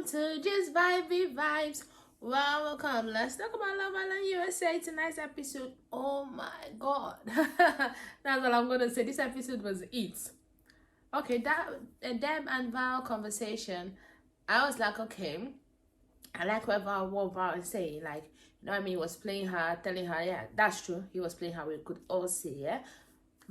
to Just Vibey Vibes. Welcome. Let's talk about Love Island USA. Tonight's episode. Oh my god. That's all I'm gonna say. This episode was it. Okay, that Deb and Val conversation. I was like, okay. I like what Val is saying. Like, you know what I mean? He was playing her, telling her, yeah, that's true. He was playing her. We could all see, yeah.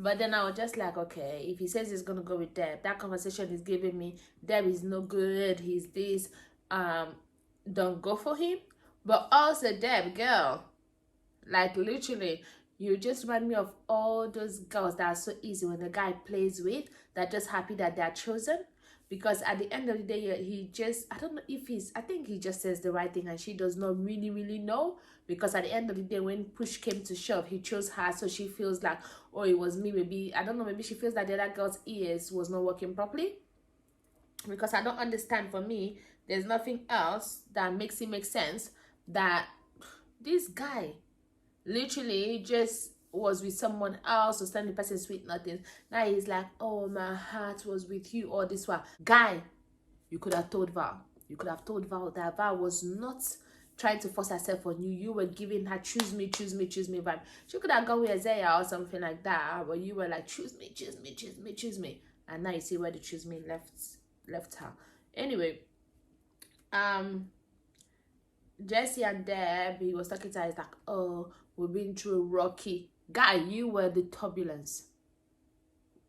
But then I was just like, okay, if he says he's gonna go with Deb, that conversation is giving me Deb is no good, he's this, don't go for him. But also Deb, girl, like literally, you just remind me of all those girls that are so easy when the guy plays with, that just happy that they're chosen. Because at the end of the day, he just, I don't know if I think he just says the right thing and she does not really know. Because at the end of the day, when push came to shove, he chose her, so she feels like, oh, it was me. Maybe, I don't know, maybe she feels like the other girl's ears was not working properly. Because I don't understand, for me, there's nothing else that makes it make sense that this guy literally just was with someone else, was telling the person sweet nothing. Now he's like, oh, my heart was with you all this while. Guy, you could have told Val. You could have told Val that Val was not trying to force herself on you. You were giving her choose me vibe. She could have gone with Isaiah or something like that, but you were like, choose me. And now you see where the choose me left her. Anyway, Jesse and Deb, he was talking to her, he's like, oh, we've been through rocky. Guy, you were the turbulence.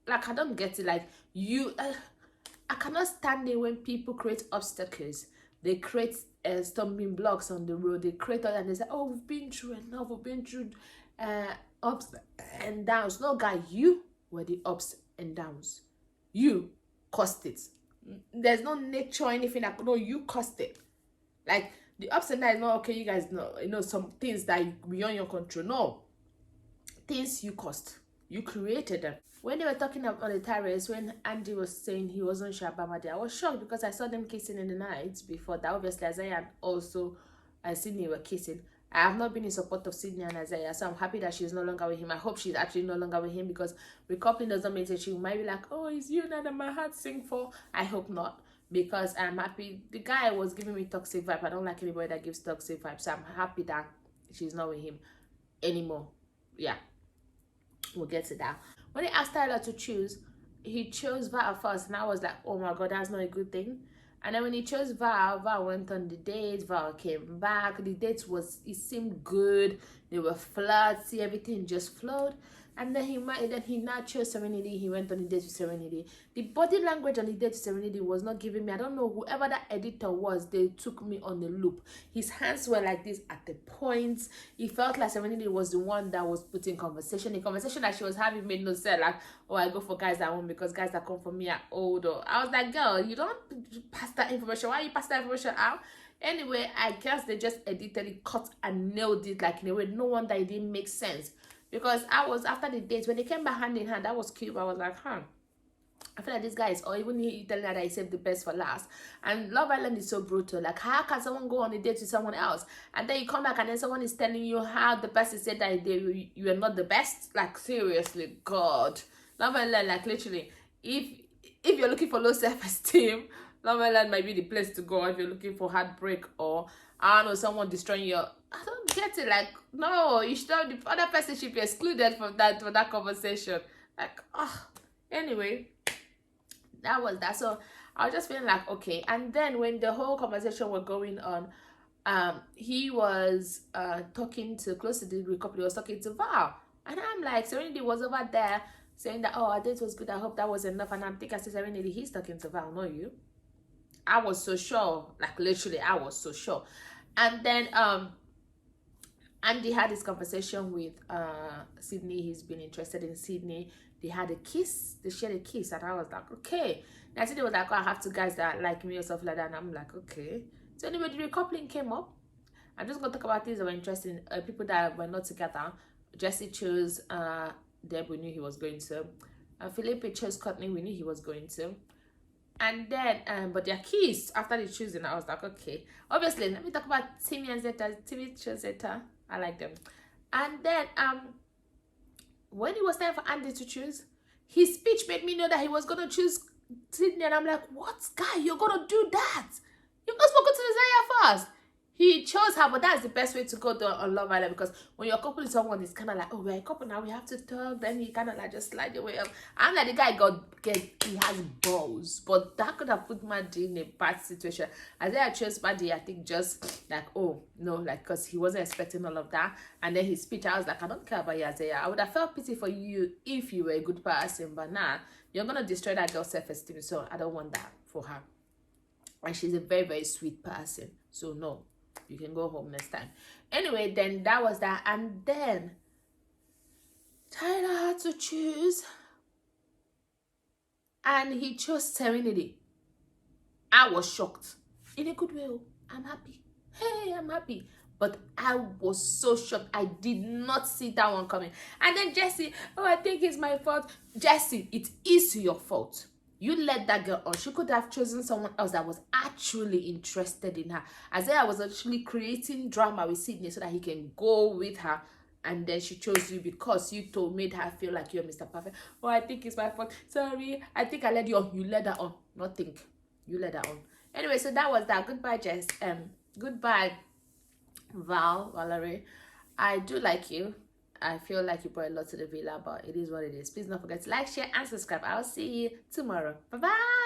Like, I don't get it. Like, you, I cannot stand it when people create obstacles. They create stumbling blocks on the road. They create all, and they say, oh, we've been through enough. We've been through ups and downs. No, guy, you were the ups and downs. You caused it. There's no nature or anything. Like, no, you caused it. Like, the ups and downs is not okay. You guys know, some things that are beyond your control. No, things you caused. You created them. When they were talking on the terrace, when Andy was saying he wasn't sure about Madi, I was shocked because I saw them kissing in the night before that. Obviously, Isaiah and also Sydney were kissing. I have not been in support of Sydney and Isaiah, so I'm happy that she's no longer with him. I hope she's actually no longer with him, because recoupling doesn't mean that she might be like, oh, it's you now that my heart sing for. I hope not, because I'm happy. The guy was giving me toxic vibe. I don't like anybody that gives toxic vibes, so I'm happy that she's not with him anymore. Yeah, we'll get to that. When he asked Tyler to choose, he chose Val first, and I was like, oh my god, that's not a good thing. And then when he chose Val, Val went on the date, Val came back. The date it seemed good. They were flirty, everything just flowed. And then he now chose Serenity. He went on the date with Serenity. The body language on the date with Serenity was not giving me, I don't know, whoever that editor was, they took me on the loop. His hands were like this at the points. It felt like Serenity was the one that was putting conversation. The conversation that she was having made no sense. Like, oh, I go for guys that won't because guys that come for me are older. I was like, girl, you don't pass that information. Why you pass that information out? Anyway, I guess they just edited it, cut and nailed it, like in a way, no wonder it didn't make sense. Because I was, after the date, when they came back hand in hand, that was cute. I was like, I feel like this guy is, or even he telling her that he saved the best for last. And Love Island is so brutal. Like, how can someone go on a date with someone else, and then you come back and then someone is telling you how the person said that you are not the best? Like, seriously, God. Love Island, like, literally, if you're looking for low self-esteem, Love Island might be the place to go. If you're looking for heartbreak, or I don't know, someone destroying your, I don't get it. Like, no, you should, the other person should be excluded from that conversation. Like, anyway, that was that. So I was just feeling like, okay. And then when the whole conversation was going on, he was talking to, close to the recoupling, he was talking to Val, and I'm like, Serenity was over there saying that, oh, our date was good, I hope that was enough. And I'm thinking, I said, Serenity, he's talking to Val, not you. I was so sure, like literally, I was so sure. And then Andy had this conversation with Sydney. He's been interested in Sydney. They had a kiss. They shared a kiss, and I was like, okay. And Sydney was like, oh, I have two guys that like me or stuff like that, and I'm like, okay. So anyway, the recoupling came up. I'm just gonna talk about things that were interesting. People that were not together. Jesse chose Deb. We knew he was going to. Felipe chose Courtney. We knew he was going to. And then, but their keys after the choosing, I was like, okay. Obviously, let me talk about Timmy and Zeta. Timmy chose Zeta. I like them. And then, when it was time for Andy to choose, his speech made me know that he was gonna choose Sydney, and I'm like, what, guy? You're gonna do that? You've not spoken to Isaiah first. He chose her, but that's the best way to go on Love Island, because when you're coupling someone, it's kind of like, oh, we're a couple now, we have to talk. Then he kind of like just slide your way up. I'm like, the guy he has balls, but that could have put Maddie in a bad situation. Isaiah chose Maddie, I think, just like, oh no, like, because he wasn't expecting all of that. And then his speech, I was like, I don't care about you, Isaiah. I would have felt pity for you if you were a good person, but nah, you're gonna destroy that girl's self-esteem, so I don't want that for her. And she's a very, very sweet person, so no, you can go home next time. Anyway, then that was that. And then Tyler had to choose, and he chose Serenity. I was shocked in a good way. I'm happy. Hey, I'm happy. But I was so shocked. I did not see that one coming. And then Jesse, oh, I think it's my fault. Jesse, it is your fault. You let that girl on. She could have chosen someone else that was actually interested in her. Isaiah was actually creating drama with Sydney so that he can go with her. And then she chose you because you made her feel like you're Mr. Perfect. Oh, I think it's my fault. Sorry, I think I led you on. You led her on. Not think. You led her on. Anyway, so that was that. Goodbye, Jess. Goodbye, Valerie. I do like you. I feel like you brought a lot to the villa, but it is what it is. Please don't forget to like, share, and subscribe. I'll see you tomorrow. Bye-bye.